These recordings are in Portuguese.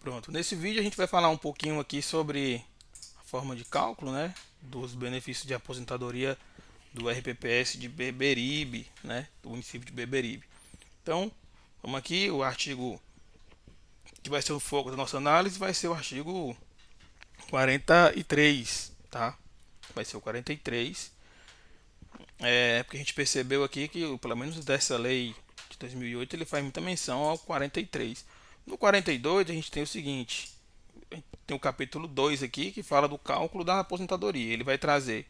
Pronto, nesse vídeo a gente vai falar um pouquinho aqui sobre a forma de cálculo, né, dos benefícios de aposentadoria do RPPS de Beberibe, né, do município de Beberibe. Então, vamos aqui, o artigo que vai ser o foco da nossa análise vai ser o artigo 43, tá? Vai ser o 43. Porque a gente percebeu aqui que, pelo menos dessa lei de 2008, ele faz muita menção ao 43. No 42 a gente tem o seguinte, tem o capítulo 2 aqui que fala do cálculo da aposentadoria. Ele vai trazer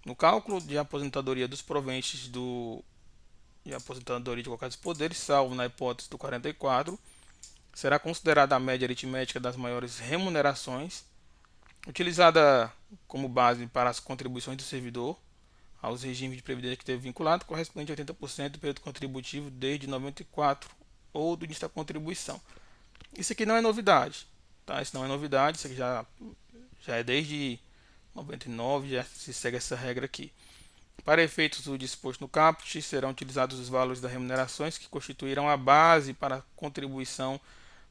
no cálculo de aposentadoria dos proventes de aposentadoria de qualquer dos poderes, salvo na hipótese do 44, será considerada a média aritmética das maiores remunerações, utilizada como base para as contribuições do servidor aos regimes de previdência que teve vinculado, correspondente a 80% do período contributivo desde 94 ou do início da contribuição. Isso aqui não é novidade, tá? Isso não é novidade, isso aqui já é desde 99, já se segue essa regra aqui. Para efeitos do disposto no caput, serão utilizados os valores das remunerações que constituirão a base para a contribuição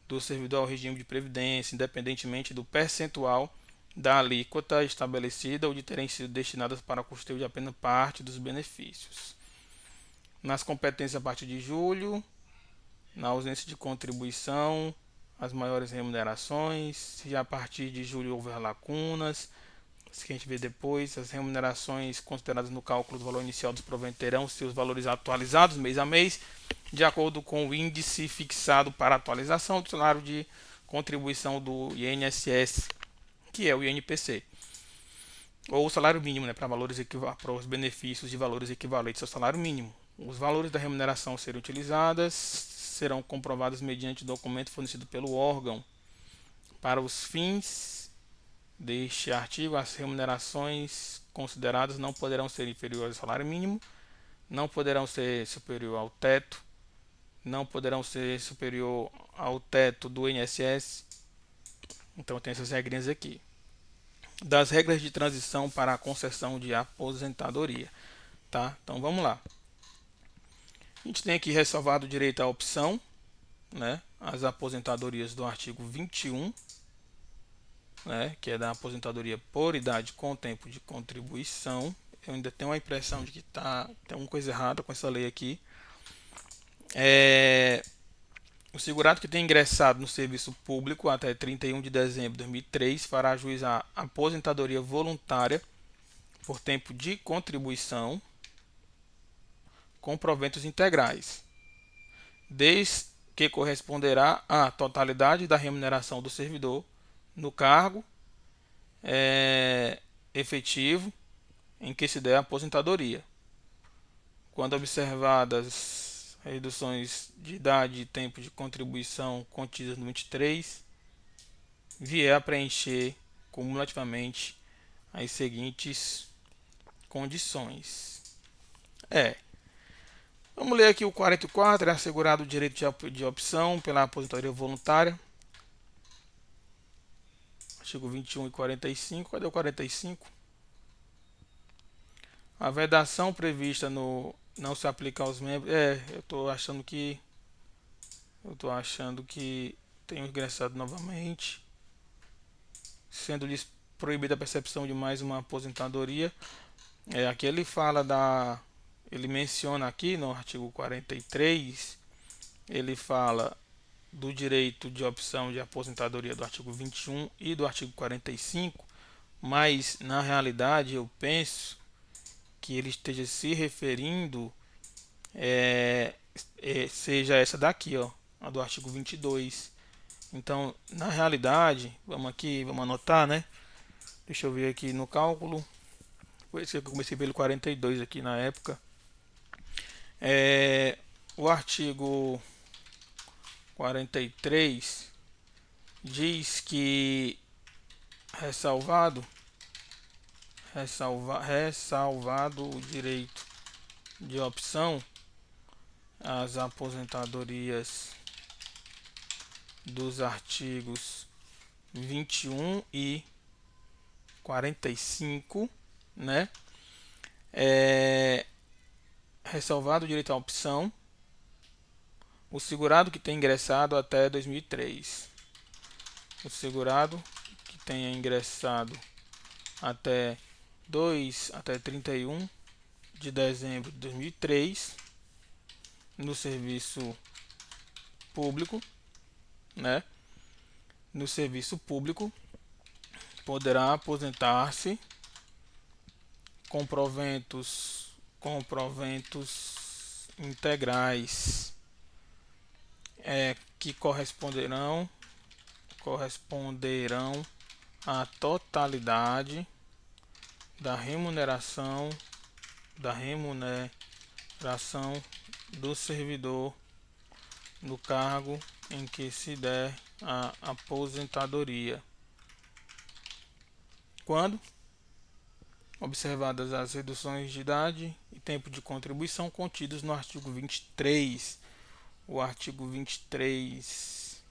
do servidor ao regime de previdência, independentemente do percentual da alíquota estabelecida ou de terem sido destinadas para custeio de apenas parte dos benefícios. Nas competências a partir de julho, na ausência de contribuição, as maiores remunerações, se a partir de julho houver lacunas, isso que a gente vê depois, as remunerações consideradas no cálculo do valor inicial dos proventos terão seus valores atualizados mês a mês, de acordo com o índice fixado para atualização do salário de contribuição do INSS, que é o INPC, ou o salário mínimo, né, para os benefícios de valores equivalentes ao salário mínimo. Os valores da remuneração serem utilizadas serão comprovados mediante documento fornecido pelo órgão. Para os fins deste artigo, as remunerações consideradas não poderão ser inferiores ao salário mínimo, não poderão ser superior ao teto, não poderão ser superior ao teto do INSS. Então tem essas regrinhas aqui. Das regras de transição para a concessão de aposentadoria, tá? Então vamos lá. A gente tem aqui ressalvado o direito à opção, né? As aposentadorias do artigo 21, né? Que é da aposentadoria por idade com tempo de contribuição. Eu ainda tenho a impressão de que tem uma coisa errada com essa lei aqui. O segurado que tem ingressado no serviço público até 31 de dezembro de 2003 fará jus à aposentadoria voluntária por tempo de contribuição com proventos integrais, desde que corresponderá à totalidade da remuneração do servidor no cargo efetivo em que se der a aposentadoria, quando observadas reduções de idade e tempo de contribuição contidas no 23, vier a preencher cumulativamente as seguintes condições. Vamos ler aqui o 44, é assegurado o direito de opção pela aposentadoria voluntária. Artigo 21 e 45, cadê o 45? A vedação prevista no não se aplica aos membros. Eu estou achando que tenho ingressado novamente, sendo proibida a percepção de mais uma aposentadoria. Aqui ele menciona aqui no artigo 43, ele fala do direito de opção de aposentadoria do artigo 21 e do artigo 45, mas na realidade eu penso que ele esteja se referindo seja essa daqui, ó, a do artigo 22. Então, na realidade, vamos anotar, né? Deixa eu ver aqui no cálculo. Por isso que eu comecei pelo 42 aqui na época. O artigo 43 diz que ressalvado o direito de opção às aposentadorias dos artigos 21 e 45, né? Ressalvado o direito à opção o segurado que tem ingressado até 2003. o segurado que tenha ingressado até 31 de dezembro de 2003 no serviço público, né? No serviço público poderá aposentar-se com proventos integrais que corresponderão à totalidade da remuneração do servidor no cargo em que se der a aposentadoria, quando observadas as reduções de idade e tempo de contribuição contidos no artigo 23. O artigo 23,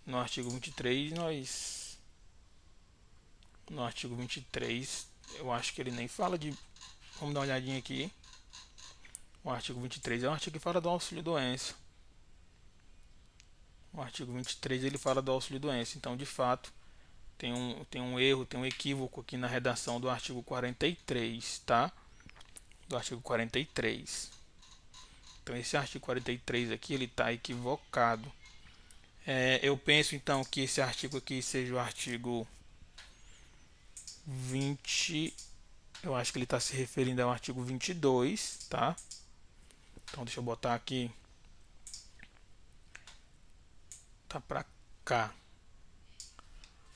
no artigo 23 no artigo 23, eu acho que ele nem fala de, vamos dar uma olhadinha aqui. O artigo 23 é um artigo que fala do auxílio-doença. O artigo 23 ele fala do auxílio-doença. Então, de fato, tem um erro, tem um equívoco aqui na redação do artigo 43, tá? Do artigo 43. Então, esse artigo 43 aqui, ele está equivocado. Eu penso, então, que esse artigo aqui seja o artigo 20. Eu acho que ele está se referindo ao artigo 22, tá? Então, deixa eu botar aqui. Tá para cá.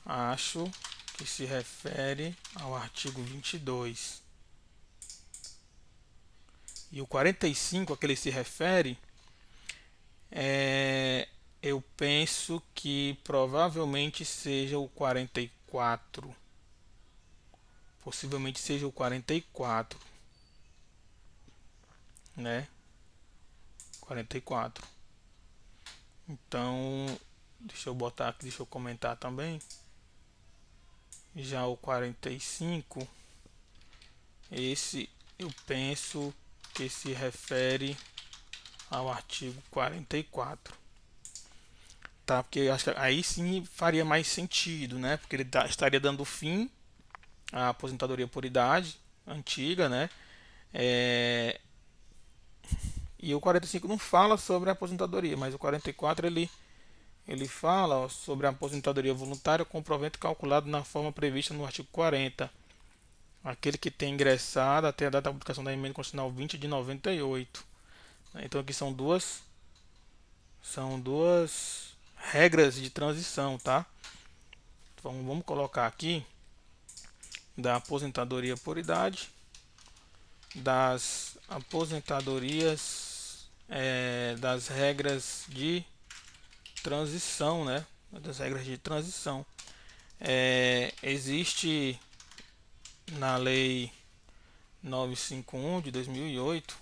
Acho que se refere ao artigo 22. E o 45 a que ele se refere, eu penso que provavelmente seja o 44. Possivelmente seja o 44, né? 44. Então, deixa eu botar aqui, deixa eu comentar também. Já o 45, esse eu penso que se refere ao artigo 44. Tá? Porque eu acho que aí sim faria mais sentido, né? Porque ele estaria dando fim à aposentadoria por idade antiga, né? E o 45 não fala sobre a aposentadoria, mas o 44 ele fala sobre a aposentadoria voluntária com provento calculado na forma prevista no artigo 40. Aquele que tem ingressado até a data da publicação da emenda constitucional 20 de 98. Então aqui são duas regras de transição, tá? Então vamos colocar aqui da aposentadoria por idade, das aposentadorias, das regras de transição, né? Das regras de transição. Existe na lei 951 de 2008,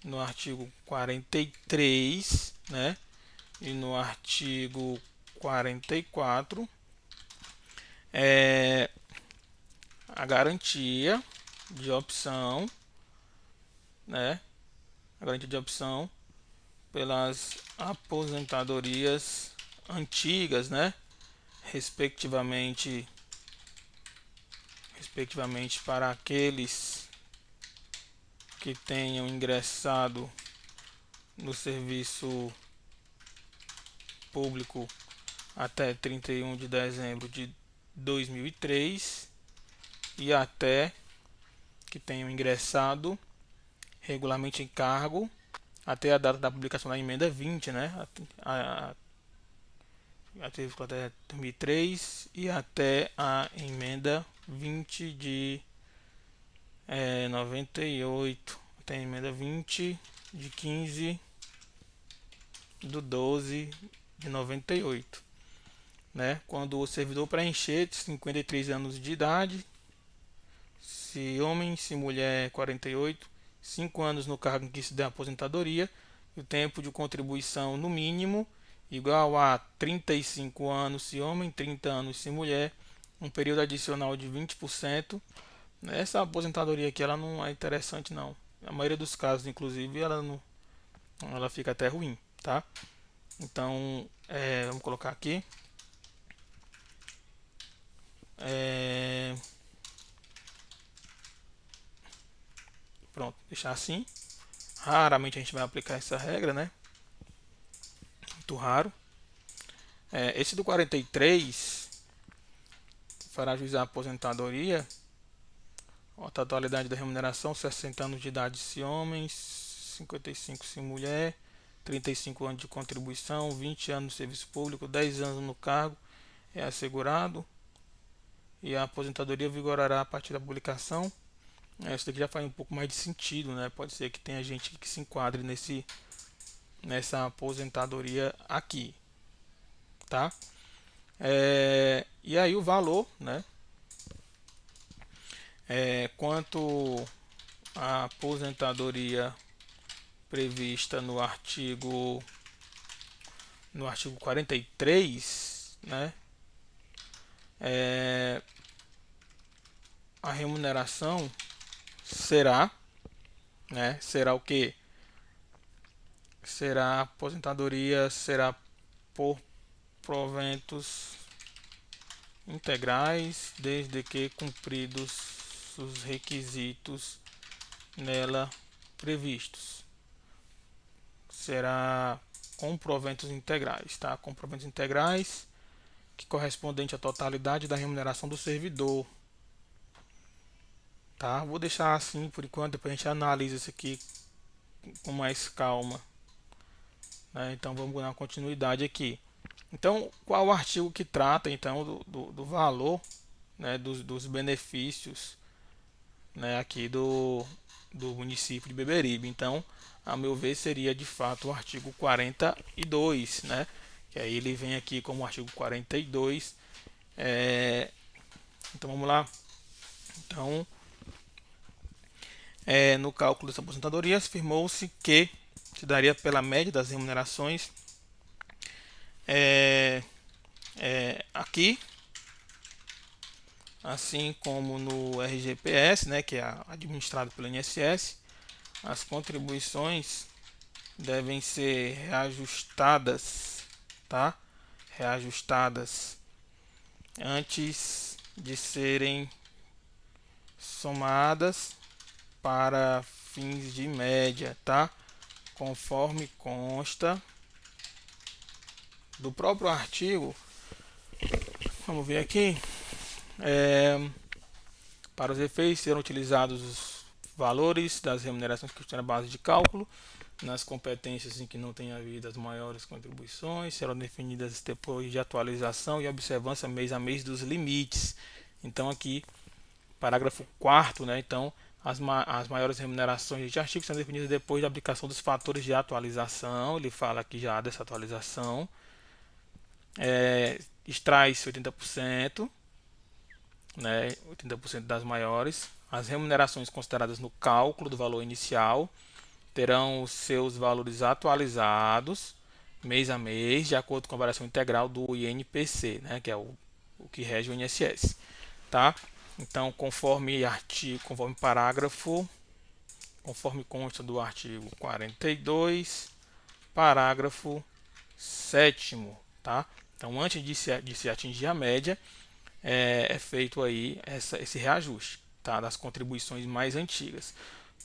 no artigo 43, né? E no artigo 44, a garantia de opção, né? A garantia de opção pelas aposentadorias antigas, né? Respectivamente para aqueles que tenham ingressado no serviço público até 31 de dezembro de 2003 e até que tenham ingressado regularmente em cargo até a data da publicação da emenda 20, né? Até 2003 e até a emenda 20 de 98, até a emenda 20 de 15 do 12 de 98, né? Quando o servidor preencher 53 anos de idade, se homem, se mulher 48, 5 anos no cargo em que se dê aposentadoria, e o tempo de contribuição no mínimo igual a 35 anos se homem, 30 anos se mulher, um período adicional de 20%. Essa aposentadoria aqui ela não é interessante não. A maioria dos casos, inclusive, ela fica até ruim, tá? Então, vamos colocar aqui Pronto, deixar assim. Raramente a gente vai aplicar essa regra, né? Muito raro. Esse do 43 fará jus à aposentadoria. A totalidade da remuneração: 60 anos de idade se homens, 55 se mulher, 35 anos de contribuição, 20 anos de serviço público, 10 anos no cargo é assegurado. E a aposentadoria vigorará a partir da publicação. Isso daqui já faz um pouco mais de sentido, né? Pode ser que tenha gente que se enquadre nessa aposentadoria aqui, tá? E aí o valor, né? Quanto à aposentadoria prevista no artigo 43, né? A remuneração será, né? Será o que? Será a aposentadoria será por proventos integrais, desde que cumpridos os requisitos nela previstos. Será com proventos integrais, tá? Com proventos integrais que correspondente à totalidade da remuneração do servidor, tá? Vou deixar assim por enquanto, depois a gente analisa isso aqui com mais calma, né? Então vamos dar uma continuidade aqui. Então, qual o artigo que trata então do valor, né, dos benefícios, né, aqui do município de Beberibe? Então, a meu ver, seria de fato o artigo 42, né? Que aí ele vem aqui como artigo 42. Então vamos lá. Então, no cálculo das aposentadorias, afirmou-se que se daria pela média das remunerações aqui, assim como no RGPS, né, que é administrado pelo INSS, as contribuições devem ser reajustadas, tá? Reajustadas antes de serem somadas para fins de média, tá? Conforme consta do próprio artigo. Vamos ver aqui. Para os efeitos serão utilizados os valores das remunerações que estão na base de cálculo. Nas competências em que não tenha havido as maiores contribuições, serão definidas depois de atualização e observância mês a mês dos limites. Então aqui, parágrafo 4º, né? Então, as maiores remunerações deste artigo são definidas depois da aplicação dos fatores de atualização. Ele fala aqui já dessa atualização. Extrai-se 80%, né? 80% das maiores. As remunerações consideradas no cálculo do valor inicial terão os seus valores atualizados mês a mês, de acordo com a variação integral do INPC, né, que é o que rege o INSS, tá? Então, conforme parágrafo, conforme consta do artigo 42, parágrafo 7º, tá? Então, antes de se atingir a média, é feito aí esse reajuste, tá, das contribuições mais antigas.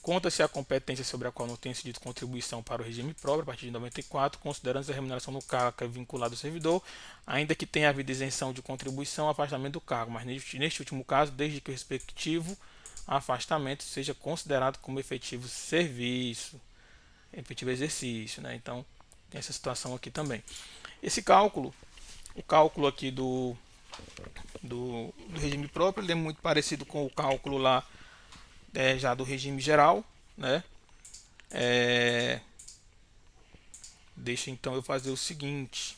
Conta-se a competência sobre a qual não tem sido contribuição para o regime próprio a partir de 94, considerando a remuneração no cargo vinculado ao servidor, ainda que tenha havido isenção de contribuição, afastamento do cargo, mas neste último caso, desde que o respectivo afastamento seja considerado como efetivo serviço, efetivo exercício, né? Então, tem essa situação aqui também. Esse cálculo, o cálculo aqui do regime próprio, ele é muito parecido com o cálculo lá já do regime geral, né? Deixa então eu fazer o seguinte,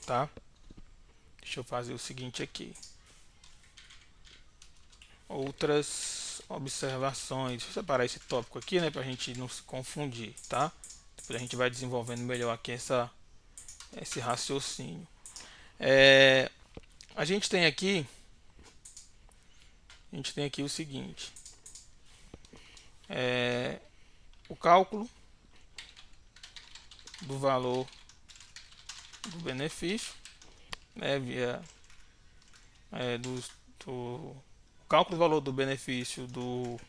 tá? Deixa eu fazer o seguinte aqui. Outras observações. Deixa eu separar esse tópico aqui, né, pra gente não se confundir, tá? Depois a gente vai desenvolvendo melhor aqui esse raciocínio. A gente tem aqui o seguinte. O cálculo do valor do benefício, né, via o cálculo do valor do benefício do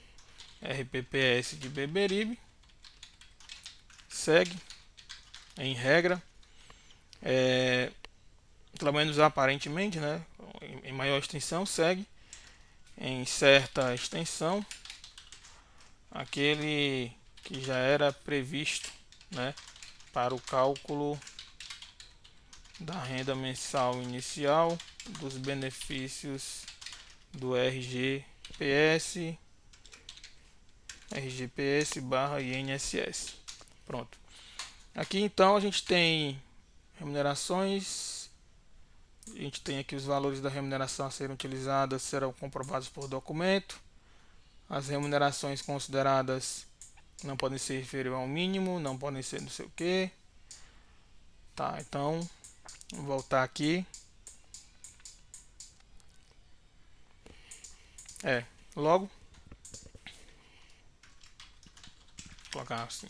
RPPS de Beberibe. Segue em regra, pelo menos aparentemente, né, em maior extensão, segue em certa extensão aquele que já era previsto, né, para o cálculo da renda mensal inicial dos benefícios do RGPS barra INSS. Pronto. Aqui então a gente tem remunerações, a gente tem aqui os valores da remuneração a serem utilizadas serão comprovados por documento. As remunerações consideradas não podem ser inferior ao mínimo, não podem ser não sei o que. Tá, então vou voltar aqui. Logo, vou colocar assim.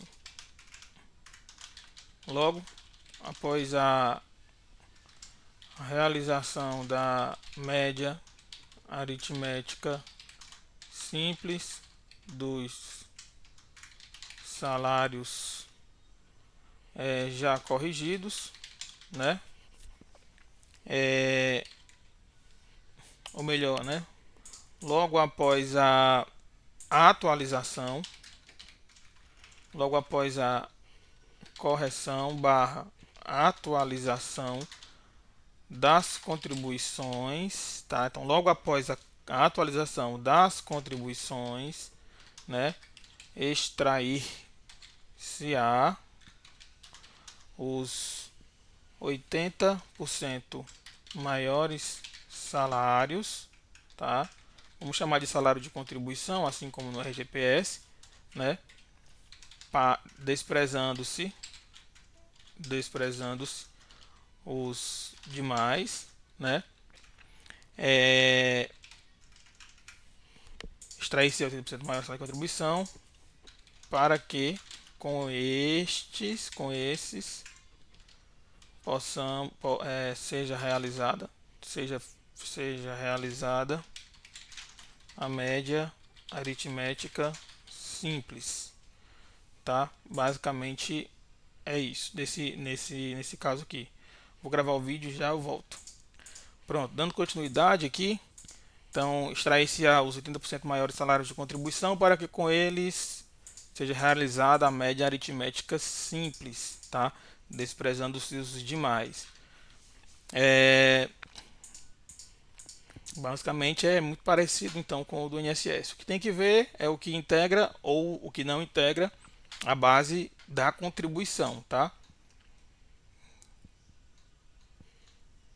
Logo, após a realização da média aritmética simples dos salários já corrigidos, né? Ou melhor, né? Logo após a atualização, logo após a correção barra atualização das contribuições, tá? Então, logo após a atualização das contribuições, né, extrair-se-á os 80% maiores salários, tá? Vamos chamar de salário de contribuição, assim como no RGPS, né? Desprezando-se os demais, né? Extrair-se 80% maior salário de contribuição para que com esses seja realizada a média aritmética simples, tá? Basicamente é isso nesse caso aqui. Vou gravar o vídeo e já eu volto. Pronto, dando continuidade aqui. Então, extrair-se os 80% maiores salários de contribuição para que com eles seja realizada a média aritmética simples, tá? Desprezando-se os demais. Basicamente é muito parecido então com o do INSS. O que tem que ver é o que integra ou o que não integra a base da contribuição, tá?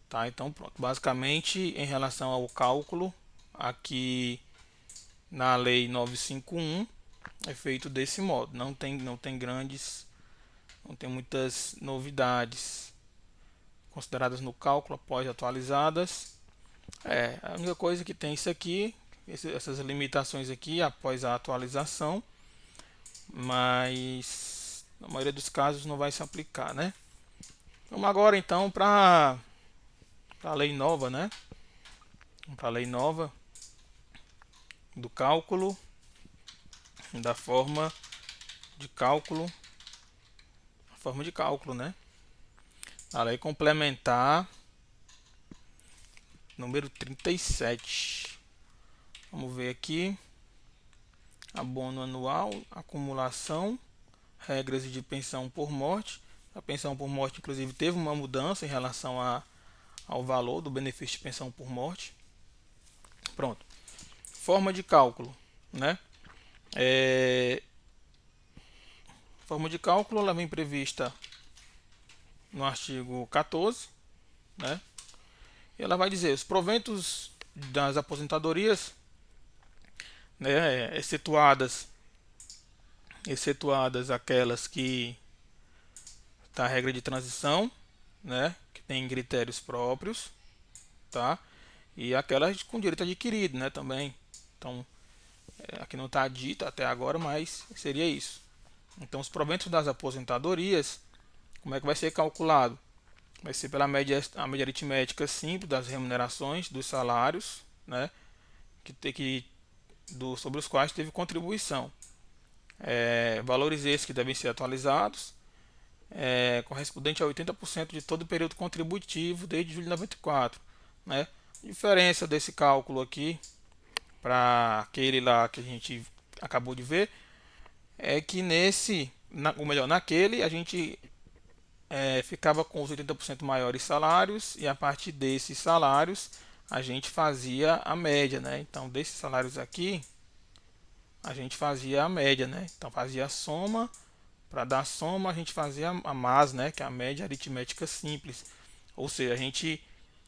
Tá, então pronto. Basicamente, em relação ao cálculo, aqui na lei 951 é feito desse modo. Não tem muitas novidades consideradas no cálculo após atualizadas. A única coisa que tem isso aqui, essas limitações aqui após a atualização, mas na maioria dos casos não vai se aplicar, né? Vamos agora então para a lei nova, né? Para a lei nova do cálculo, da forma de cálculo, né? A lei complementar número 37. Vamos ver aqui. Abono anual, acumulação, regras de pensão por morte. A pensão por morte, inclusive, teve uma mudança em relação ao valor do benefício de pensão por morte. Pronto. Forma de cálculo, né? Forma de cálculo, ela vem prevista no artigo 14, né? E ela vai dizer os proventos das aposentadorias, né, excetuadas aquelas que tá a regra de transição, né, que tem critérios próprios, tá? E aquelas com direito adquirido, né, também. Então, aqui não está dito até agora, mas seria isso. Então, os proventos das aposentadorias, como é que vai ser calculado? Vai ser pela média aritmética simples das remunerações dos salários, né, sobre os quais teve contribuição. Valores esses que devem ser atualizados, correspondente a 80% de todo o período contributivo desde julho de 94. Né? A diferença desse cálculo aqui para aquele lá que a gente acabou de ver é que ou melhor, naquele a gente ficava com os 80% maiores salários e a partir desses salários a gente fazia a média, né? Então desses salários aqui a gente fazia a média, né? Então fazia a soma, para dar a soma a gente fazia a MAS, né? Que é a média aritmética simples, ou seja, a gente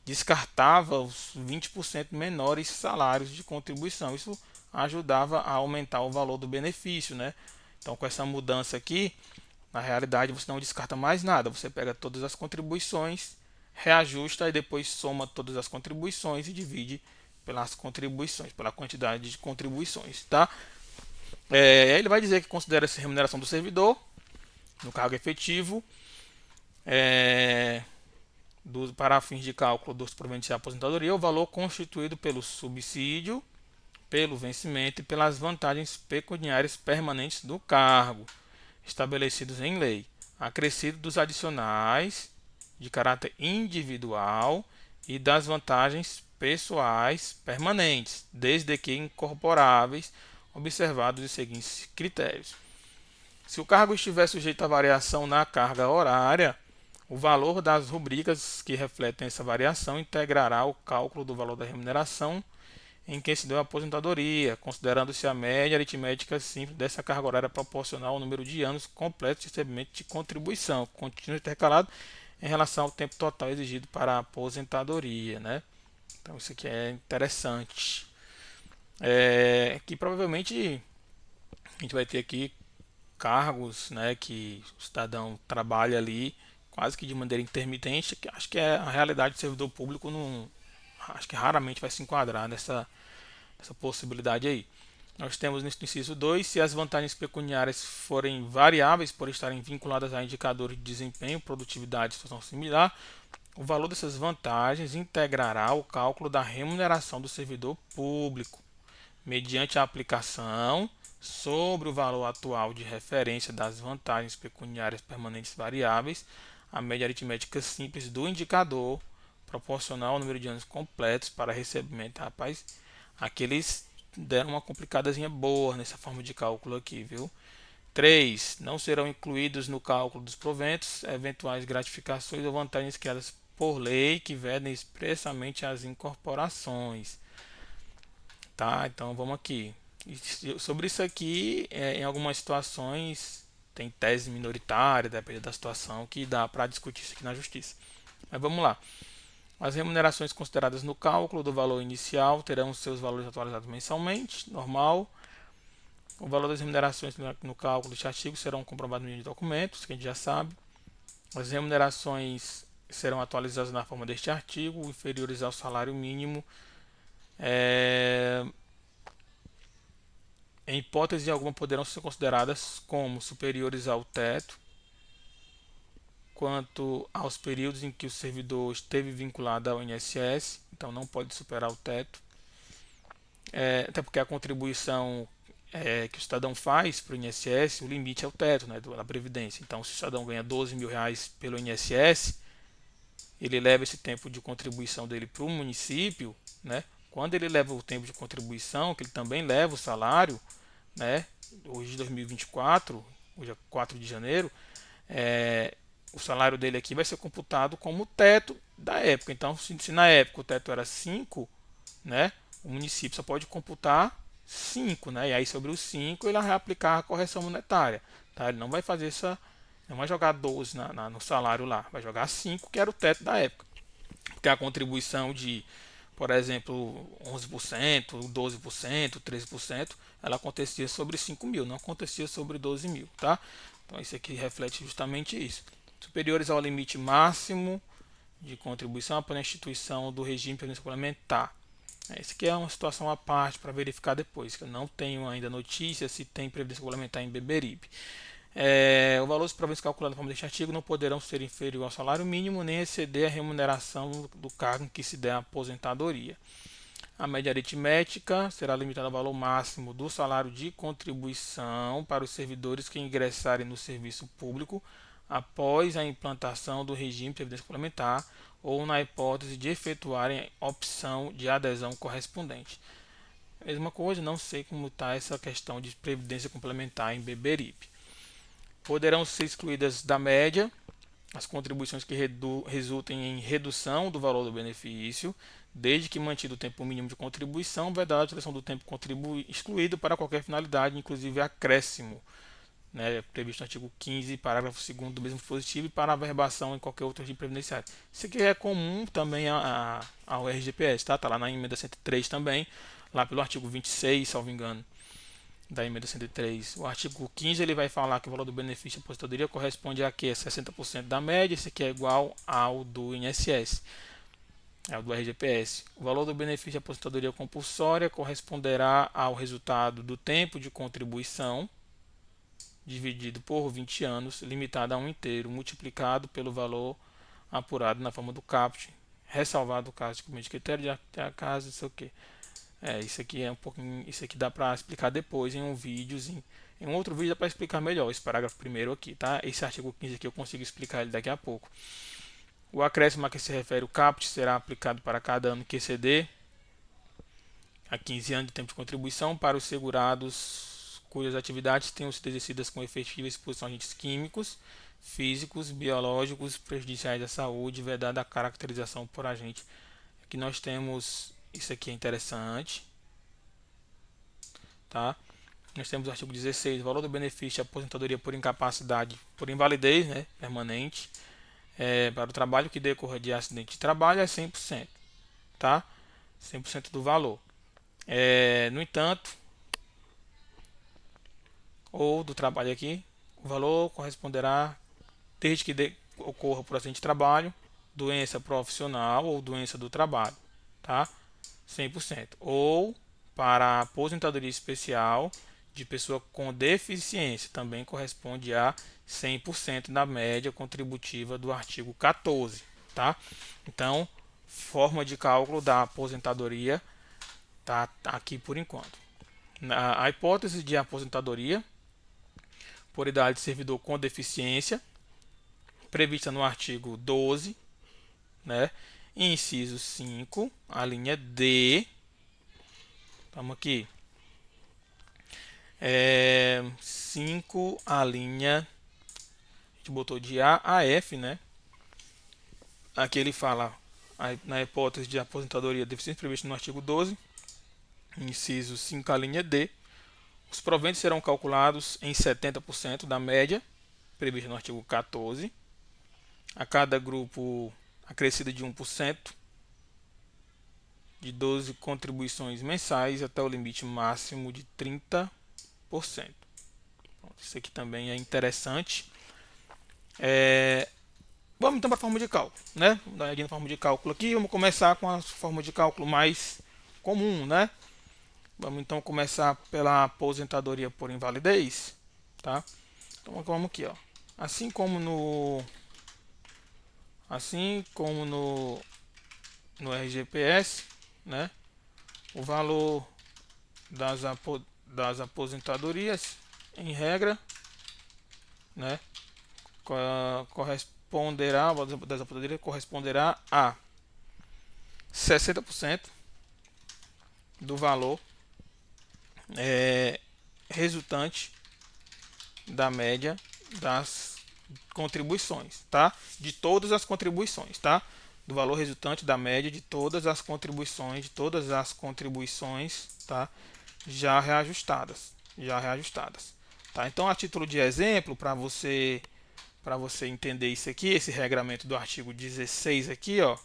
descartava os 20% menores salários de contribuição. Isso ajudava a aumentar o valor do benefício, né? Então com essa mudança aqui, na realidade você não descarta mais nada, você pega todas as contribuições, reajusta e depois soma todas as contribuições e divide pelas contribuições, pela quantidade de contribuições, tá? Ele vai dizer que considera essa remuneração do servidor no cargo efetivo para fins de cálculo dos proventos de aposentadoria, o valor constituído pelo subsídio, pelo vencimento e pelas vantagens pecuniárias permanentes do cargo, estabelecidos em lei, acrescido dos adicionais de caráter individual e das vantagens pessoais permanentes, desde que incorporáveis, observados os seguintes critérios. Se o cargo estiver sujeito a variação na carga horária, o valor das rubricas que refletem essa variação integrará o cálculo do valor da remuneração em que se deu a aposentadoria, considerando-se a média aritmética simples dessa carga horária proporcional ao número de anos completos de recebimento de contribuição, contínuo intercalado em relação ao tempo total exigido para a aposentadoria, né? Então isso aqui é interessante. Que provavelmente a gente vai ter aqui cargos, né, que o cidadão trabalha ali quase que de maneira intermitente, que acho que é a realidade do servidor público, não, acho que raramente vai se enquadrar nessa possibilidade aí. Nós temos no inciso 2, se as vantagens pecuniárias forem variáveis por estarem vinculadas a indicadores de desempenho, produtividade e situação similar, o valor dessas vantagens integrará o cálculo da remuneração do servidor público, mediante a aplicação sobre o valor atual de referência das vantagens pecuniárias permanentes variáveis, a média aritmética simples do indicador, proporcional ao número de anos completos para recebimento. Rapaz, aqui eles deram uma complicadazinha boa nessa forma de cálculo aqui, viu? 3. Não serão incluídos no cálculo dos proventos eventuais gratificações ou vantagens criadas por lei que vedem expressamente as incorporações. Tá, então vamos aqui. Sobre isso aqui, em algumas situações tem tese minoritária, dependendo da situação, que dá para discutir isso aqui na justiça. Mas vamos lá. As remunerações consideradas no cálculo do valor inicial terão seus valores atualizados mensalmente, normal. O valor das remunerações no cálculo deste artigo serão comprovados no de documentos, que a gente já sabe. As remunerações serão atualizadas na forma deste artigo, inferiores ao salário mínimo, em hipótese alguma poderão ser consideradas como superiores ao teto, quanto aos períodos em que o servidor esteve vinculado ao INSS, então não pode superar o teto, até porque a contribuição que o cidadão faz para o INSS, o limite é o teto, né, da Previdência. Então, se o cidadão ganha R$ 12.000 pelo INSS, ele leva esse tempo de contribuição dele para o município, né? Quando ele leva o tempo de contribuição, que ele também leva o salário, né? Hoje 2024, hoje é 4 de janeiro, o salário dele aqui vai ser computado como o teto da época. Então, se na época o teto era 5, né? O município só pode computar 5, né? E aí sobre os 5 ele vai aplicar a correção monetária, tá? Ele não vai fazer não vai jogar 12 no salário lá, vai jogar 5, que era o teto da época. Porque a contribuição de, por exemplo, 11%, 12%, 13%, ela acontecia sobre 5 mil, não acontecia sobre 12 mil, tá? Então isso aqui reflete justamente isso. Superiores ao limite máximo de contribuição após a instituição do regime de previdência complementar. Essa aqui é uma situação à parte para verificar depois, que eu não tenho ainda notícia se tem previdência complementar em Beberibe. O valor dos proventos calculados na forma deste artigo não poderão ser inferior ao salário mínimo nem exceder a remuneração do cargo em que se der a aposentadoria. A média aritmética será limitada ao valor máximo do salário de contribuição para os servidores que ingressarem no serviço público após a implantação do regime de previdência complementar ou na hipótese de efetuarem opção de adesão correspondente. Mesma coisa, não sei como está essa questão de previdência complementar em Beberibe. Poderão ser excluídas da média as contribuições que resultem em redução do valor do benefício, desde que mantido o tempo mínimo de contribuição, vedada a utilização do tempo excluído para qualquer finalidade, inclusive acréscimo, né, previsto no artigo 15, parágrafo 2º do mesmo dispositivo, e para averbação em qualquer outro regime previdenciário. Isso aqui é comum também ao RGPS, tá? Tá lá na emenda 103 também, lá pelo artigo 26, salvo engano, da emenda 103. O artigo 15 ele vai falar que o valor do benefício de aposentadoria corresponde a quê? 60% da média, esse aqui é igual ao do INSS, é o do RGPS. O valor do benefício de aposentadoria compulsória corresponderá ao resultado do tempo de contribuição dividido por 20 anos, limitado a um inteiro, multiplicado pelo valor apurado na forma do CAPT, ressalvado o caso de critério de acaso, não sei o que. Isso aqui é um pouquinho, isso aqui dá para explicar depois em um videozinho. Em um outro vídeo dá para explicar melhor esse parágrafo primeiro aqui, tá? Esse artigo 15 aqui eu consigo explicar ele daqui a pouco. O acréscimo a que se refere o CAPT será aplicado para cada ano que exceder a 15 anos de tempo de contribuição para os segurados cujas atividades tenham sido exercidas com efetiva exposição a agentes químicos, físicos, biológicos prejudiciais à saúde, vedada a caracterização por agente. Aqui nós temos, isso aqui é interessante, tá? Nós temos o artigo 16, o valor do benefício de aposentadoria por incapacidade, por invalidez, né, permanente, para o trabalho que decorra de acidente de trabalho é 100%, tá? 100% do valor. No entanto, ou do trabalho aqui, o valor corresponderá desde que ocorra por acidente de trabalho, doença profissional ou doença do trabalho, tá? 100%. Ou para a aposentadoria especial de pessoa com deficiência, também corresponde a 100% da média contributiva do artigo 14, tá? Então, forma de cálculo da aposentadoria tá aqui por enquanto. A hipótese de aposentadoria por idade de servidor com deficiência, prevista no artigo 12, né? Inciso 5, a linha D. Estamos aqui. 5, a linha. A gente botou de A a F, né? Aqui ele fala na hipótese de aposentadoria deficiente prevista no artigo 12, inciso 5, a linha D. Os proventos serão calculados em 70% da média prevista no artigo 14. A cada grupo acrescida de 1%, de 12 contribuições mensais até o limite máximo de 30%. Isso aqui também é interessante. Vamos então para a forma de cálculo, né? Vamos dar uma olhadinha na forma de cálculo aqui. Vamos começar com a forma de cálculo mais comum, né? Vamos então começar pela aposentadoria por invalidez, tá? Então vamos aqui, ó. Assim como no RGPS, né? O valor das aposentadorias, em regra, né? Corresponderá a 60% do valor resultante da média das contribuições, tá? De todas as contribuições, tá? Do valor resultante da média de todas as contribuições, tá? Já reajustadas, tá? Então, a título de exemplo, para você entender isso aqui, esse regramento do artigo 16 aqui, ó,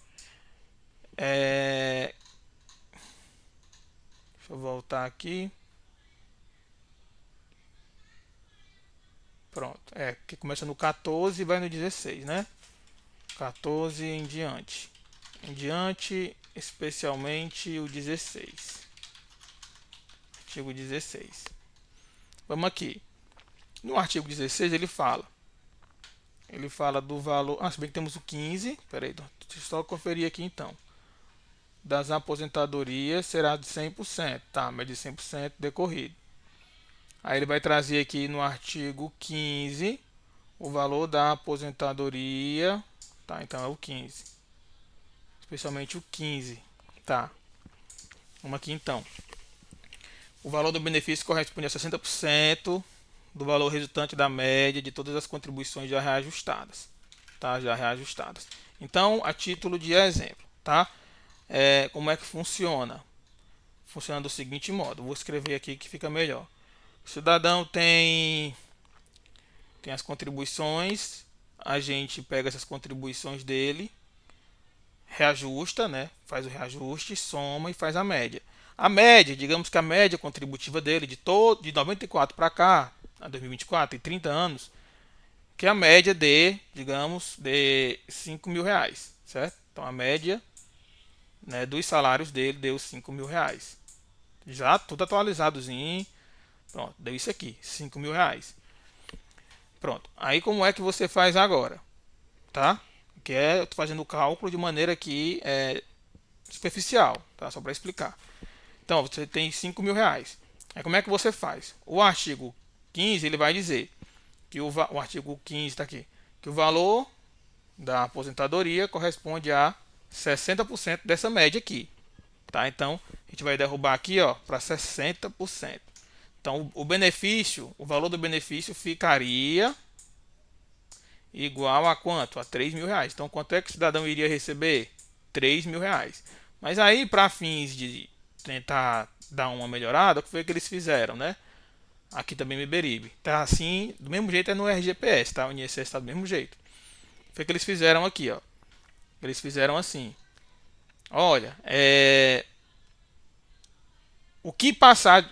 deixa eu voltar aqui. Pronto, que começa no 14 e vai no 16, né? 14 em diante. Especialmente o 16. Artigo 16. Vamos aqui. No artigo 16 ele fala do valor. Se bem que temos o 15. Peraí, deixa eu só conferir aqui então. das aposentadorias será de 100%, tá? Média de 100% decorrido. Aí ele vai trazer aqui no artigo 15 o valor da aposentadoria, tá? Então é o 15, especialmente o 15, tá? Vamos aqui então. O valor do benefício corresponde a 60% do valor resultante da média de todas as contribuições já reajustadas, tá? Já reajustadas. Então, a título de exemplo, tá? Como é que funciona? Funciona do seguinte modo. Vou escrever aqui que fica melhor. O cidadão tem as contribuições, a gente pega essas contribuições dele, reajusta, né? Faz o reajuste, soma e faz a média. A média, digamos que a média contributiva dele de 94 para cá, a 2024, em 30 anos, que a média de, digamos, de 5 mil reais, certo? Então a média, né, dos salários dele deu 5 mil reais. Já tudo atualizadozinho, pronto, deu isso aqui, 5 mil reais. Pronto, aí como é que você faz agora, tá? Que eu tô fazendo o cálculo de maneira que superficial, tá? Só para explicar. Então, você tem 5 mil reais. Aí como é que você faz? O artigo 15 ele vai dizer que o artigo 15 está aqui, que o valor da aposentadoria corresponde a 60% dessa média aqui, tá? Então, a gente vai derrubar aqui, ó, para 60%. Então, o valor do benefício ficaria igual a quanto? A 3 mil reais. Então, quanto é que o cidadão iria receber? 3 mil reais. Mas aí, para fins de tentar dar uma melhorada, o que foi que eles fizeram, né? Aqui também no Iberibe. Tá assim, do mesmo jeito é no RGPS, tá? O INSS está do mesmo jeito. Foi que eles fizeram aqui, ó. Eles fizeram assim. Olha, o que passar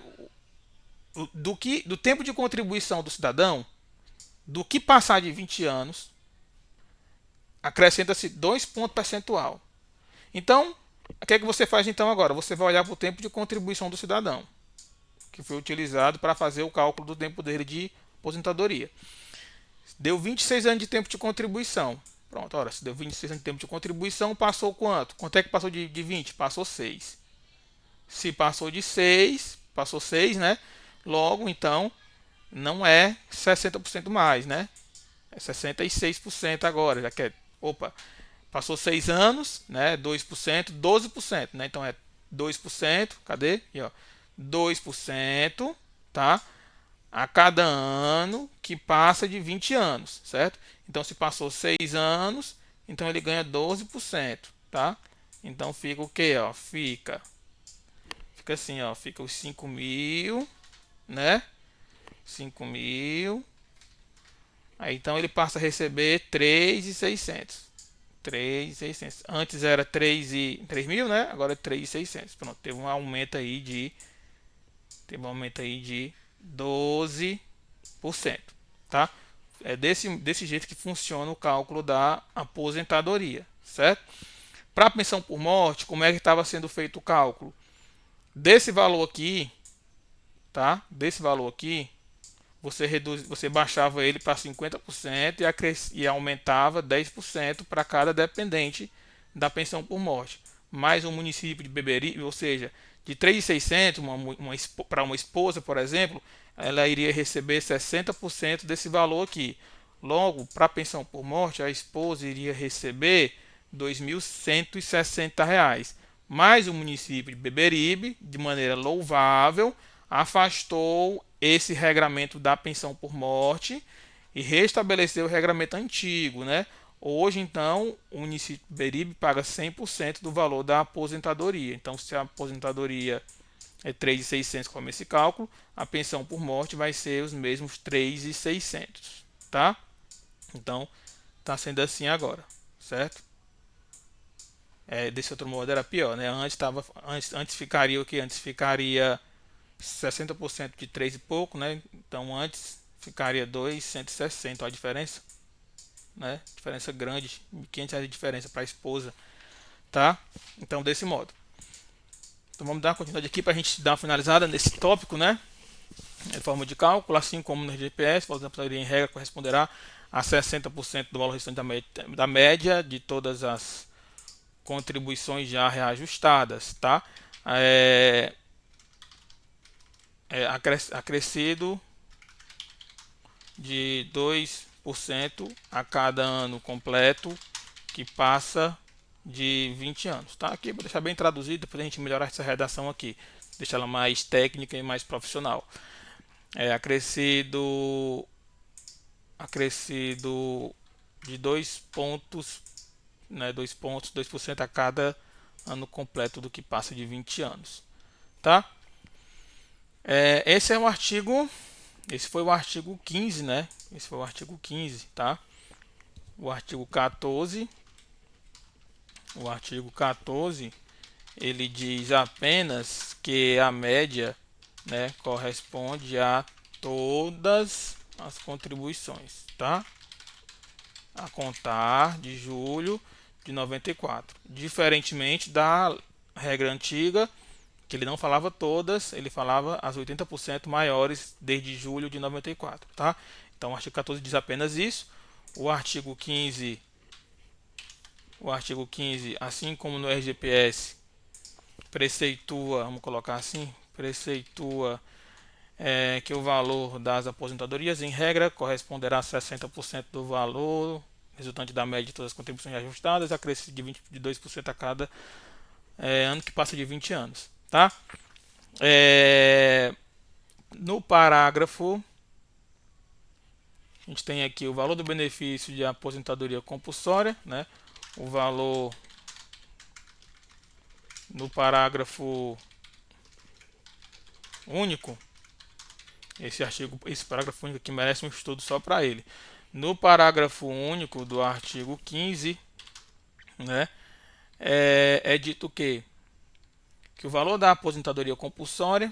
do tempo de contribuição do cidadão, do que passar de 20 anos, acrescenta-se 2 pontos percentual. Então, o que é que você faz então agora? Você vai olhar para o tempo de contribuição do cidadão, que foi utilizado para fazer o cálculo do tempo dele de aposentadoria. Deu 26 anos de tempo de contribuição. Pronto, ora, se deu 26 anos de tempo de contribuição, passou quanto? Quanto é que passou de 20? Passou 6. Se passou de 6, passou 6, né? Logo, então, não é 60% mais, né? É 66% agora, já que opa, passou 6 anos, né? 2%, 12%, né? Então é 2%, cadê? Aqui, ó. 2%, tá? A cada ano que passa de 20 anos, certo? Então se passou 6 anos, então ele ganha 12%, tá? Então fica o que, ó? Fica assim, ó, fica os 5 mil, né? 5 mil. Aí então ele passa a receber 3.600. 3.600. Antes era 3 mil, né? Agora é 3.600. Pronto, teve um aumento aí de 12%, tá? É desse jeito que funciona o cálculo da aposentadoria, certo? Para a pensão por morte, como é que estava sendo feito o cálculo? Desse valor aqui, tá? Desse valor aqui, você baixava ele para 50% e aumentava 10% para cada dependente da pensão por morte. Mais um município de Beberibe, ou seja, de 3.600 para uma esposa, por exemplo, ela iria receber 60% desse valor aqui. Logo, para a pensão por morte, a esposa iria receber R$ 2.160. Mas o município de Beberibe, de maneira louvável, afastou esse regramento da pensão por morte e restabeleceu o regramento antigo, né? Hoje, então, o município de Beberibe paga 100% do valor da aposentadoria. Então, se a aposentadoria é 3.600, como esse cálculo, a pensão por morte vai ser os mesmos 3.600, tá? Então, está sendo assim agora, certo? Desse outro modo era pior, né? Antes ficaria o que? Antes ficaria 60% de 3 e pouco, né? Então antes ficaria 2.160, a diferença, né? Diferença grande, R$ 1.500 de diferença para a esposa, tá? Então desse modo. Então vamos dar uma continuidade aqui para a gente dar uma finalizada nesse tópico, né? Forma de cálculo, assim como no GPS, por exemplo, em regra corresponderá a 60% do valor restante da média de todas as contribuições já reajustadas, tá? Acrescido de 2% a cada ano completo que passa de 20 anos, tá? Aqui vou deixar bem traduzido para a gente melhorar essa redação aqui, deixar ela mais técnica e mais profissional. Acrescido de 2 pontos, né, 2% a cada ano completo do que passa de 20 anos, tá? Esse foi o artigo 15, né? Esse foi o artigo 15, tá? O artigo 14, ele diz apenas que a média, né, corresponde a todas as contribuições, tá? A contar de julho de 94. Diferentemente da regra antiga, que ele não falava todas, ele falava as 80% maiores desde julho de 94, tá? Então o artigo 14 diz apenas isso. O artigo 15, assim como no RGPS, preceitua, vamos colocar assim, preceitua que o valor das aposentadorias, em regra, corresponderá a 60% do valor resultante da média de todas as contribuições ajustadas, acrescido de 2% a cada ano que passa de 20 anos, tá? No parágrafo, a gente tem aqui o valor do benefício de aposentadoria compulsória, né? O valor no parágrafo único, esse parágrafo único aqui merece um estudo só para ele. No parágrafo único do artigo 15, né, é dito que o valor da aposentadoria compulsória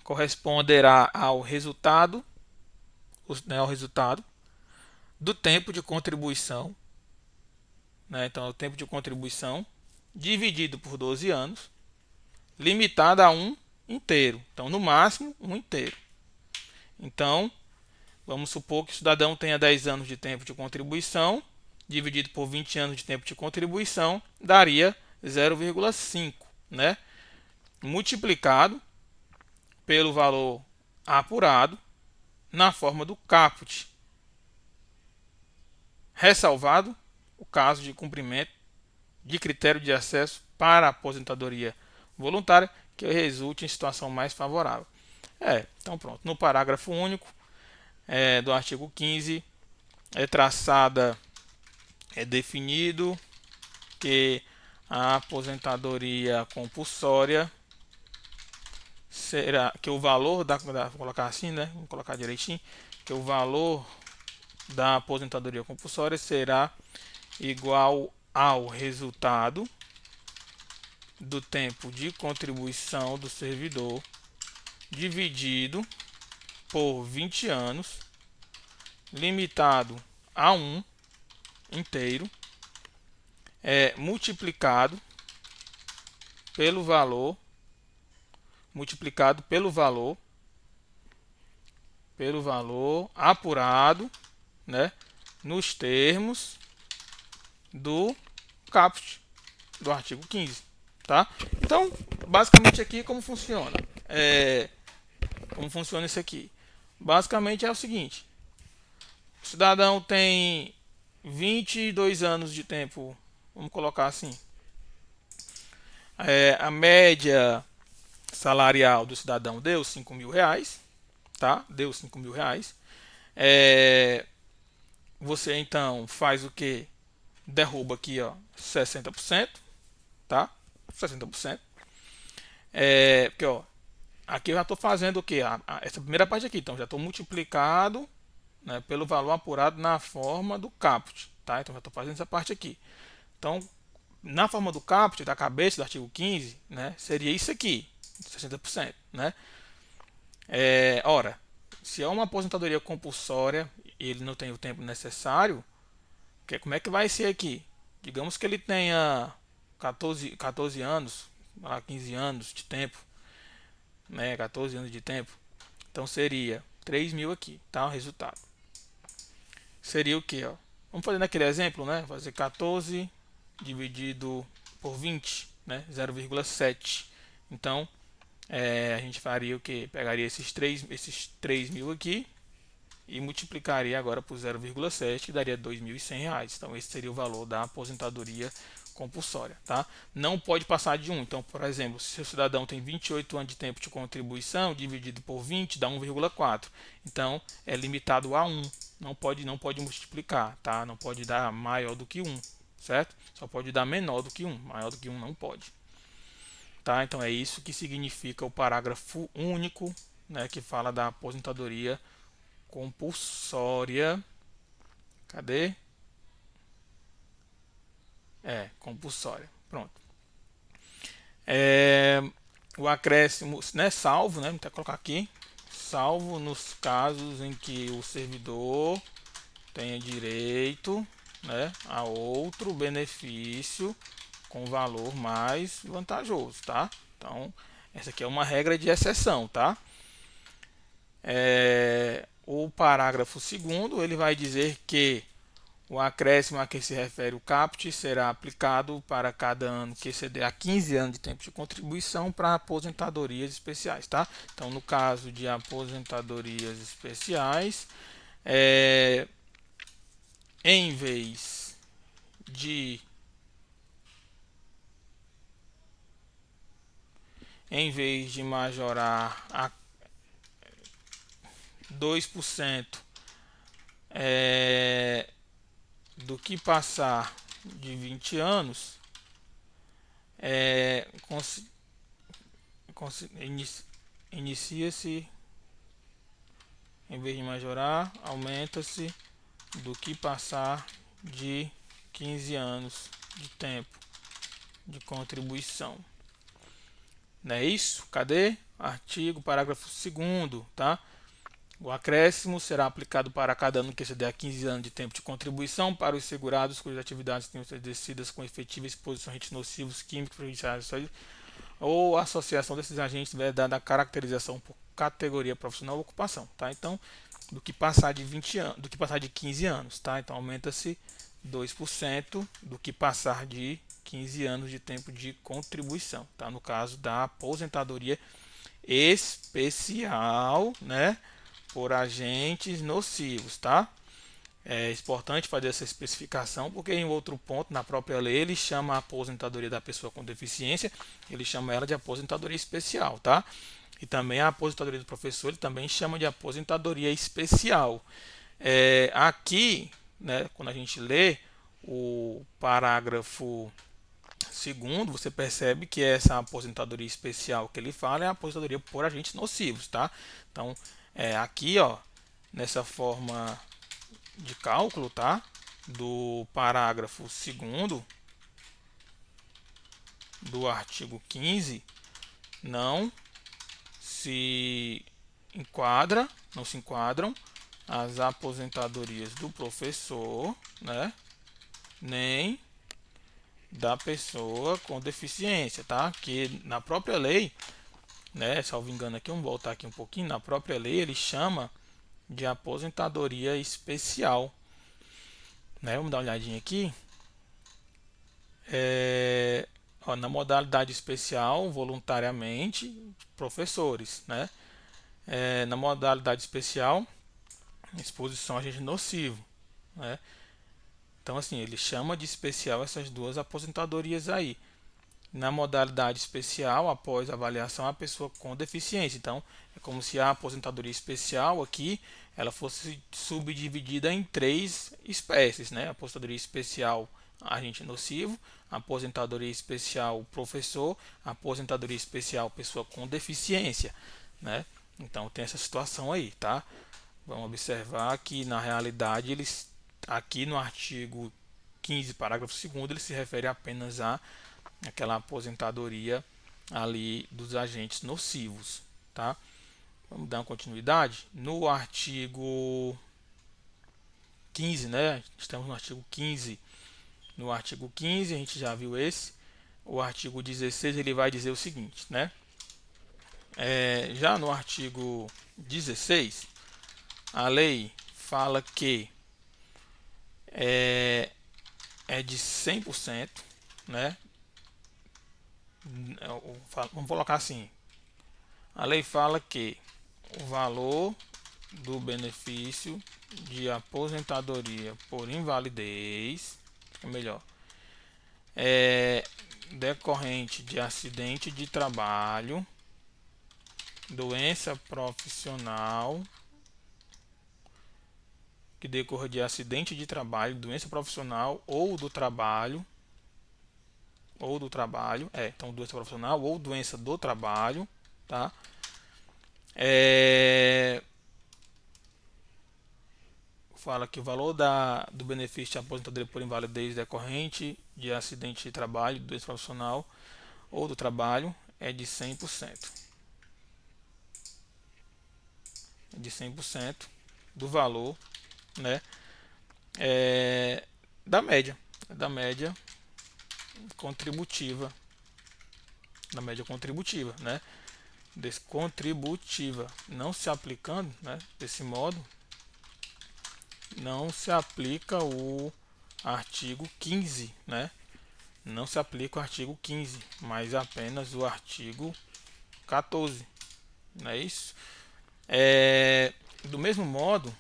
corresponderá ao resultado do tempo de contribuição, né? Então, o tempo de contribuição dividido por 12 anos, limitado a um inteiro. Então, no máximo, um inteiro. Então, vamos supor que o cidadão tenha 10 anos de tempo de contribuição, dividido por 20 anos de tempo de contribuição, daria 0,5, né? Multiplicado pelo valor apurado na forma do caput, ressalvado o caso de cumprimento de critério de acesso para a aposentadoria voluntária que resulte em situação mais favorável. Então pronto, no parágrafo único do artigo 15 é definido que a aposentadoria compulsória será que o valor vou colocar assim, né? Vou colocar direitinho, que o valor da aposentadoria compulsória será igual ao resultado do tempo de contribuição do servidor dividido por 20 anos, limitado a um inteiro, multiplicado pelo valor apurado, né, nos termos do caput do artigo 15, tá? Então, basicamente aqui como funciona? Como funciona isso aqui? Basicamente é o seguinte: o cidadão tem 22 anos de tempo, vamos colocar assim. A média salarial do cidadão deu 5 mil reais, tá? Deu 5 mil reais. Você então faz o que? Derruba aqui, ó, 60%, tá? 60%. Porque, ó, aqui eu já estou fazendo o que? Essa primeira parte aqui, então já estou multiplicado, né, pelo valor apurado na forma do caput, tá? Então já estou fazendo essa parte aqui. Então, na forma do caput, da cabeça do artigo 15, né, seria isso aqui, 60%, né? Ora, se é uma aposentadoria compulsória e ele não tem o tempo necessário, como é que vai ser aqui? Digamos que ele tenha 14 anos, 15 anos de tempo, né? 14 anos de tempo. Então seria 3 mil aqui, tá? O resultado. Seria o que, ó? Vamos fazer naquele exemplo, né? Fazer 14 dividido por 20, né? 0,7. Então, a gente faria o que? Pegaria esses 3.000 aqui e multiplicaria agora por 0,7, que daria R$ 2.100. Então, esse seria o valor da aposentadoria compulsória, tá? Não pode passar de 1. Então, por exemplo, se o cidadão tem 28 anos de tempo de contribuição, dividido por 20, dá 1,4. Então, é limitado a 1. Não pode multiplicar, tá? Não pode dar maior do que 1, certo? Só pode dar menor do que 1. Maior do que 1 não pode. Tá? Então, é isso que significa o parágrafo único, né, que fala da aposentadoria compulsória. Cadê? Compulsória. Pronto. O acréscimo, né, salvo, né, vou colocar aqui, salvo nos casos em que o servidor tenha direito, né, a outro benefício com valor mais vantajoso, tá? Então, essa aqui é uma regra de exceção, tá? O parágrafo 2º, ele vai dizer que o acréscimo a que se refere o caput será aplicado para cada ano que exceder a 15 anos de tempo de contribuição para aposentadorias especiais, tá? Então, no caso de aposentadorias especiais, em vez de majorar a 2% do que passar de 20 anos, inicia-se, em vez de majorar, aumenta-se do que passar de 15 anos de tempo de contribuição. Não é isso? Cadê? Artigo, parágrafo 2º, tá? O acréscimo será aplicado para cada ano que exceder a 15 anos de tempo de contribuição para os segurados cujas atividades tenham sido exercidas com efetiva exposição a agentes nocivos, químicos, prejudiciais ou associação desses agentes tiver dada a caracterização por categoria profissional ou ocupação, tá? Então, do que passar de 20 anos, do que passar de 15 anos, tá? Então aumenta-se 2% do que passar de 15 anos de tempo de contribuição, tá? No caso da aposentadoria especial, né, por agentes nocivos, tá? É importante fazer essa especificação, porque em outro ponto, na própria lei, ele chama a aposentadoria da pessoa com deficiência, ele chama ela de aposentadoria especial, tá? E também a aposentadoria do professor, ele também chama de aposentadoria especial. Aqui, né, quando a gente lê o parágrafo 2º, você percebe que essa aposentadoria especial que ele fala é a aposentadoria por agentes nocivos, tá? Então, aqui, ó, nessa forma de cálculo, tá? Do parágrafo 2º do artigo 15, não se enquadram as aposentadorias do professor, né, nem da pessoa com deficiência, tá? Que na própria lei, né, salvo engano aqui, vamos voltar aqui um pouquinho, na própria lei ele chama de aposentadoria especial, né? Vamos dar uma olhadinha aqui. Na modalidade especial, voluntariamente, professores, né? Na modalidade especial, exposição a agente nocivo, né? Então, assim, ele chama de especial essas duas aposentadorias aí. Na modalidade especial, após avaliação, a pessoa com deficiência. Então, é como se a aposentadoria especial aqui ela fosse subdividida em 3 espécies, né? Aposentadoria especial agente nocivo, aposentadoria especial professor, aposentadoria especial pessoa com deficiência, né? Então tem essa situação aí, tá? Vamos observar que na realidade eles aqui no artigo 15, parágrafo 2º, ele se refere apenas a aquela aposentadoria ali dos agentes nocivos, tá? Vamos dar uma continuidade. No artigo 15, né? Estamos no artigo 15. No artigo 15, a gente já viu esse. O artigo 16, ele vai dizer o seguinte, né? Já no artigo 16, a lei fala que é de 100%, né? Vamos colocar assim, a lei fala que o valor do benefício de aposentadoria por invalidez, é melhor, é decorrente de acidente de trabalho, doença profissional, que decorra de acidente de trabalho, doença profissional ou do trabalho, então doença profissional ou doença do trabalho, tá? Fala que o valor do benefício de aposentadoria por invalidez decorrente de acidente de trabalho, doença profissional ou do trabalho é de 100%. É de 100% do valor, né? Da média, da média contributiva, né? Descontributiva, não se aplicando, né? Desse modo, não se aplica o artigo 15, né? Não se aplica o artigo 15, mas apenas o artigo 14, não é isso? Do mesmo modo,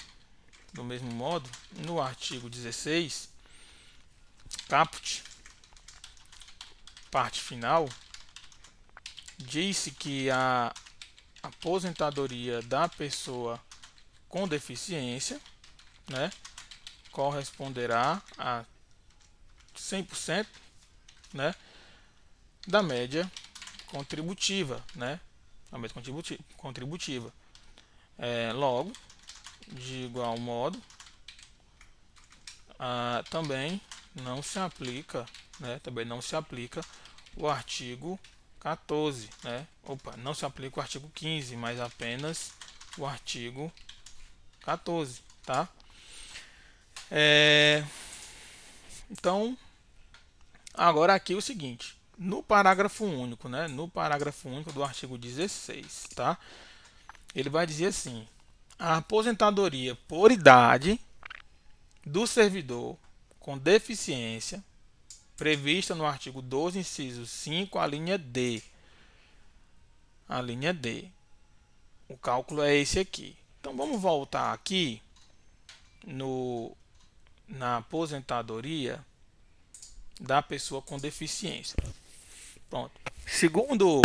no artigo 16, caput, parte final, disse que a aposentadoria da pessoa com deficiência, né, corresponderá a 100%, né, da média contributiva, né, a média contributiva. Logo, de igual modo, também não se aplica, né, o artigo 14, né? Não se aplica o artigo 15, mas apenas o artigo 14, tá? Então, agora aqui o seguinte, no parágrafo único, né? No parágrafo único do artigo 16, tá? Ele vai dizer assim: a aposentadoria por idade do servidor com deficiência prevista no artigo 12, inciso 5, a linha D. A linha D. O cálculo é esse aqui. Então vamos voltar aqui na aposentadoria da pessoa com deficiência. Pronto. Segundo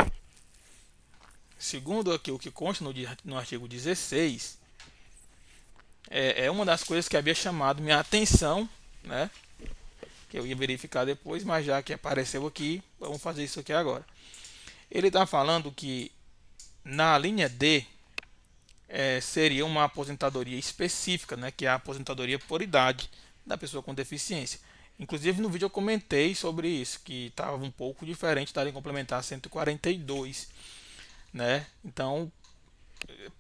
aqui o que consta no artigo 16, é uma das coisas que havia chamado minha atenção, né? Que eu ia verificar depois, mas já que apareceu aqui, vamos fazer isso aqui agora. Ele está falando que na linha D seria uma aposentadoria específica, né, que é a aposentadoria por idade da pessoa com deficiência. Inclusive no vídeo eu comentei sobre isso, que estava um pouco diferente da lei complementar 142, né? Então,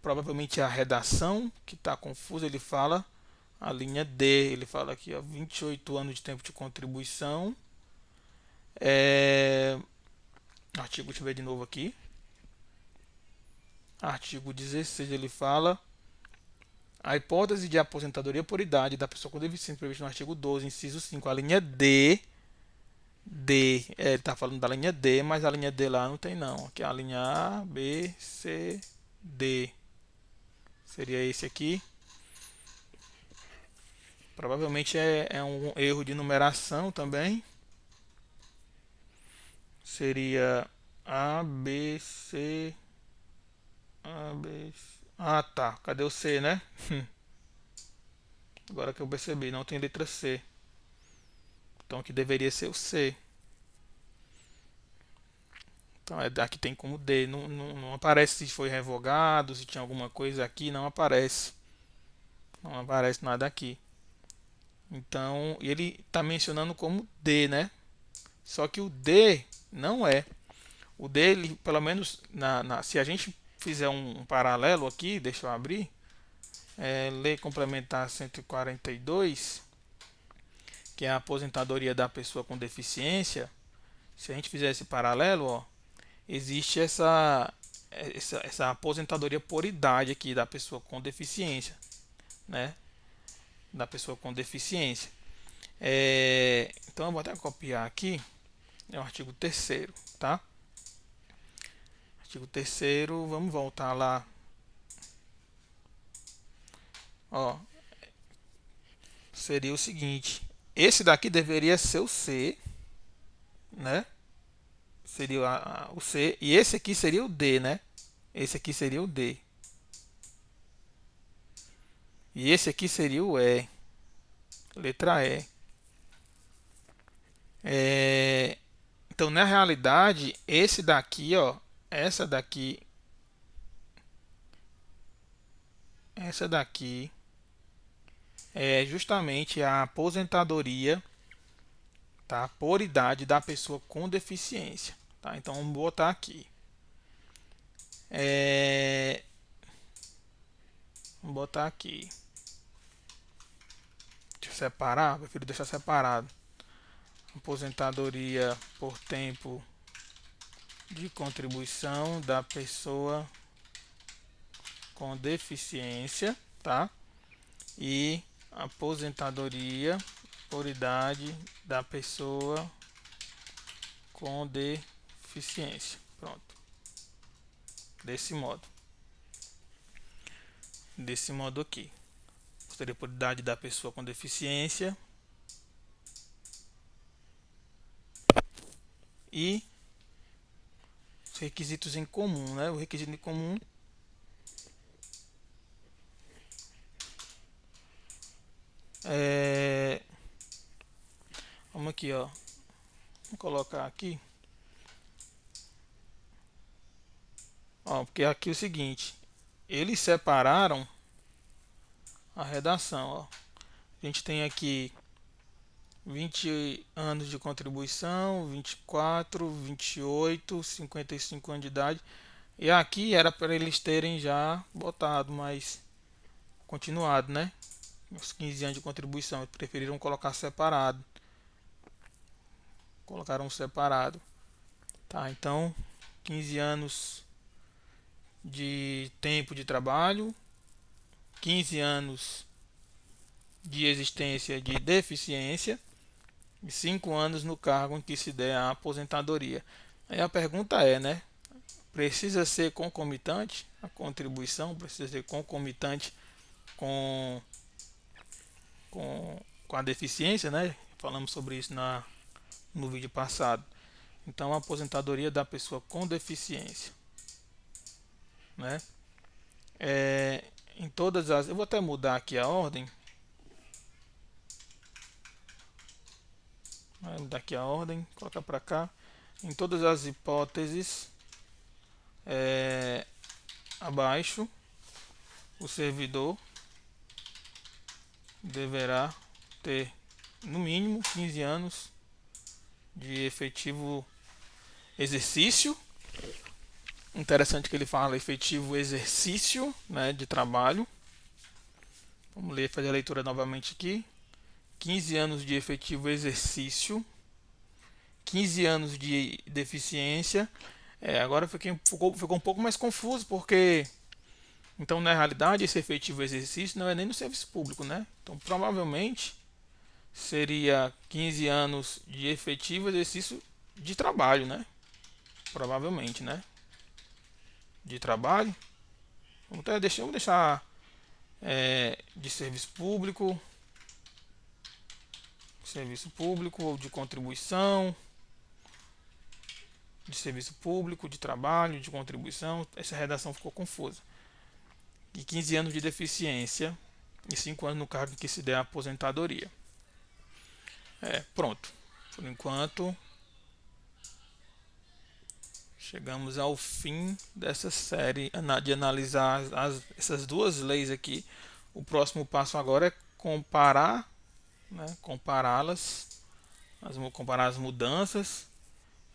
provavelmente a redação que está confusa, ele fala a linha D, ele fala aqui, ó, 28 anos de tempo de contribuição. Artigo, deixa eu ver de novo aqui. Artigo 16, ele fala a hipótese de aposentadoria por idade da pessoa com deficiência prevista no artigo 12, inciso 5, a linha D. Ele está falando da linha D, mas a linha D lá não tem não. Aqui é a linha A, B, C, D. Seria esse aqui. Provavelmente é um erro de numeração também. Seria A, B, C, A, B, C. Ah, tá. Cadê o C, né? Agora que eu percebi, não tem letra C. Então aqui deveria ser o C. Então aqui tem como D. Não aparece se foi revogado, se tinha alguma coisa aqui, não aparece. Não aparece nada aqui. Então ele está mencionando como D, né? Só que o D não é. O D, ele, pelo menos, se a gente fizer um paralelo aqui, deixa eu abrir. Lei Complementar 142, que é a aposentadoria da pessoa com deficiência. Se a gente fizer esse paralelo, ó, existe essa aposentadoria por idade aqui da pessoa com deficiência, né? Da pessoa com deficiência. Então eu vou até copiar aqui É o artigo 3º, tá? Artigo 3º, vamos voltar lá. Ó, seria o seguinte, esse daqui deveria ser o C, né? Seria o C, e esse aqui seria o D, né? Esse aqui seria o D. E esse aqui seria o E, letra E. Então, na realidade, esse daqui, ó, essa daqui é justamente a aposentadoria, tá, por idade da pessoa com deficiência, tá? Então, vamos botar aqui. Vamos botar aqui. Deixa eu separar, prefiro deixar separado. Aposentadoria por tempo de contribuição da pessoa com deficiência, tá? E aposentadoria por idade da pessoa com deficiência. Pronto. Desse modo aqui. Aposentadoria por idade da pessoa com deficiência e os requisitos em comum, né? O requisito em comum vamos aqui, ó. Vou colocar aqui. Ó, porque aqui é o seguinte, eles separaram a redação, ó. A gente tem aqui 20 anos de contribuição, 24, 28, 55 anos de idade. E aqui era para eles terem já botado, mas continuado, né? Os 15 anos de contribuição, eles preferiram colocar separado. Colocaram separado. Tá, então 15 anos de tempo de trabalho, 15 anos de existência de deficiência e 5 anos no cargo em que se der a aposentadoria. Aí a pergunta é, né? Precisa ser concomitante? A contribuição precisa ser concomitante com, com a deficiência, né? Falamos sobre isso no vídeo passado. Então, a aposentadoria da pessoa com deficiência, né? Em todas as... Eu vou até mudar aqui a ordem. Vou mudar aqui a ordem, colocar para cá. Em todas as hipóteses abaixo, o servidor deverá ter no mínimo 15 anos de efetivo exercício. Interessante que ele fala efetivo exercício, né, de trabalho. Vamos ler, fazer a leitura novamente aqui. 15 anos de efetivo exercício, 15 anos de deficiência. Agora ficou um pouco mais confuso, porque então na realidade esse efetivo exercício não é nem no serviço público, né? Então provavelmente seria 15 anos de efetivo exercício de trabalho, né? Provavelmente, né? De trabalho. Vamos deixar de serviço público ou de contribuição, de serviço público, de trabalho, de contribuição. Essa redação ficou confusa. E 15 anos de deficiência e 5 anos no cargo em que se der a aposentadoria. Pronto. Por enquanto, chegamos ao fim dessa série de analisar essas duas leis aqui. O próximo passo agora é comparar, né, compará-las, comparar as mudanças,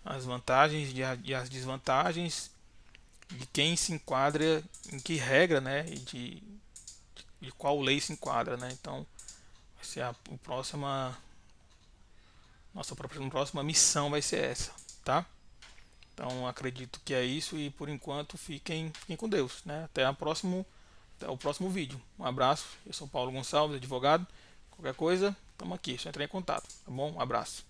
as vantagens e as desvantagens de quem se enquadra em que regra, né, e de qual lei se enquadra, né? Então, vai ser nossa próxima missão vai ser essa, tá? Então, acredito que é isso e por enquanto fiquem com Deus, né? Até o próximo vídeo. Um abraço. Eu sou Paulo Gonçalves, advogado. Qualquer coisa, estamos aqui, é só entrar em contato, tá bom? Um abraço.